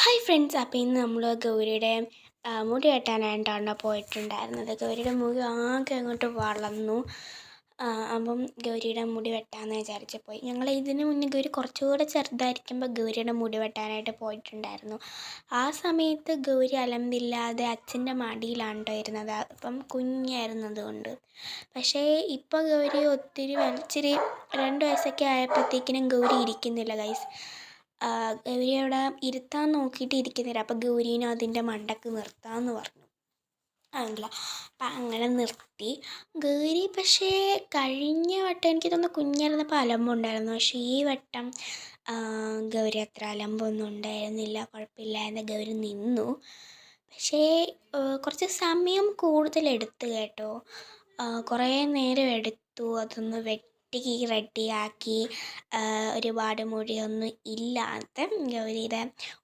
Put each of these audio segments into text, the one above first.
Hi friends, അപ്പോൾ ഇന്ന് നമ്മൾ ഗൗരിയുടെ മുടി വെട്ടാനായിട്ടാണ് പോയിട്ടുണ്ടായിരുന്നത്. ഗൗരിയുടെ മുടി ആകെ അങ്ങോട്ട് വളർന്നു. അപ്പം ഗൗരിയുടെ മുടി വെട്ടാമെന്ന് വിചാരിച്ച് പോയി. ഞങ്ങൾ ഇതിന് മുന്നേ ഗൗരി കുറച്ചുകൂടെ ചെറുതായിരിക്കുമ്പോൾ ഗൗരിയുടെ മുടി വെട്ടാനായിട്ട് പോയിട്ടുണ്ടായിരുന്നു. ആ സമയത്ത് ഗൗരി അലമ്പില്ലാതെ അച്ഛൻ്റെ മടിയിലാണ് കേട്ടോ ഇരുന്നത്. അപ്പം കുഞ്ഞായിരുന്നത് കൊണ്ട്. പക്ഷേ ഇപ്പോൾ ഗൗരി ഒത്തിരി ഇച്ചിരി 2 വയസ്സൊക്കെ ആയപ്പോഴത്തേക്കിനും ഗൗരി ഇരിക്കുന്നില്ല ഗൈസ്. ഗൗരി അവിടെ ഇരുത്താൻ നോക്കിയിട്ട് ഇരിക്കുന്നില്ല. അപ്പോൾ ഗൗരീനെ അതിൻ്റെ മണ്ടക്ക് നിർത്താമെന്ന് പറഞ്ഞു. ആണല്ലോ, അപ്പം അങ്ങനെ നിർത്തി ഗൗരി. പക്ഷേ കഴിഞ്ഞ വട്ടം എനിക്ക് തോന്നുന്നു കുഞ്ഞായിരുന്നപ്പോൾ അലമ്പുണ്ടായിരുന്നു. പക്ഷേ ഈ വട്ടം ഗൗരി അത്ര അലമ്പൊന്നും ഉണ്ടായിരുന്നില്ല, കുഴപ്പമില്ലാതെ ഗൗരി നിന്നു. പക്ഷേ കുറച്ച് സമയം കൂടുതലെടുത്തു കേട്ടോ. കുറേ നേരം എടുത്തു അതൊന്ന് വെട്ടി റെഡിയാക്കി. ഒരുപാട് മുടിയൊന്നും ഇല്ലാത്ത ഗൗരിയുടെ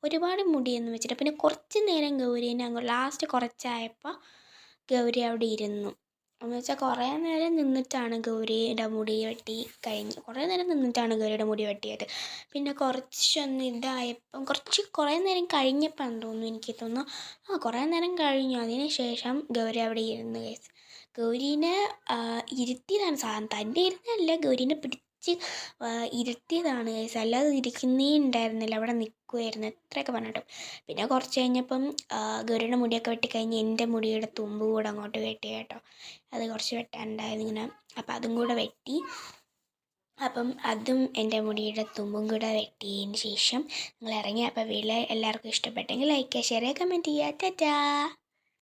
ഒരുപാട് മുടിയൊന്നും വെച്ചിട്ട് പിന്നെ കുറച്ച് നേരം ഗൗരീനെ അങ്ങ് ലാസ്റ്റ് കുറച്ചായപ്പോൾ ഗൗരി അവിടെ ഇരുന്നു. എന്ന് വെച്ചാൽ കുറേ നേരം നിന്നിട്ടാണ് ഗൗരിയുടെ മുടി വെട്ടി കഴിഞ്ഞു. കുറേ നേരം നിന്നിട്ടാണ് ഗൗരിയുടെ മുടി വെട്ടിയത്. പിന്നെ കുറച്ചൊന്ന് ഇതായപ്പം കുറേ നേരം കഴിഞ്ഞപ്പോൾ തോന്നുന്നു, എനിക്ക് തോന്നുന്നു കുറേ നേരം കഴിഞ്ഞു. അതിന് ശേഷം ഗൗരി അവിടെ ഇരുന്ന് ഗൈസ്. ഗൗരീനെ ഇരുത്തിയതാണ്, സാധനം തന്നെ ഇരുന്നല്ല, ഗൗരീനെ പിടിച്ച് ഇരുത്തിയതാണ് ഗൈസ്. അല്ലാതെ ഇരിക്കുന്നേ ഉണ്ടായിരുന്നില്ല, അവിടെ നിൽക്കുമായിരുന്നു എത്രയൊക്കെ പറഞ്ഞിട്ടും. പിന്നെ കുറച്ച് കഴിഞ്ഞപ്പം ഗൗരിയുടെ മുടിയൊക്കെ വെട്ടിക്കഴിഞ്ഞ് എൻ്റെ മുടിയുടെ തുമ്പ് കൂടെ അങ്ങോട്ട് വെട്ടി കേട്ടോ. അത് കുറച്ച് വെട്ടാനുണ്ടായിരുന്നു ഇങ്ങനെ. അപ്പം അതും കൂടെ വെട്ടി. അപ്പം അതും എൻ്റെ മുടിയുടെ തുമ്പും കൂടെ വെട്ടിയതിന് ശേഷം ഞങ്ങൾ ഇറങ്ങി. അപ്പോൾ വീട്ടിൽ എല്ലാവർക്കും ഇഷ്ടപ്പെട്ടെങ്കിൽ ലൈക്ക് ചെയ്യുക, ഷെയർ ചെയ്യുക, കമൻറ്റ് ചെയ്യുക. ടാറ്റാ.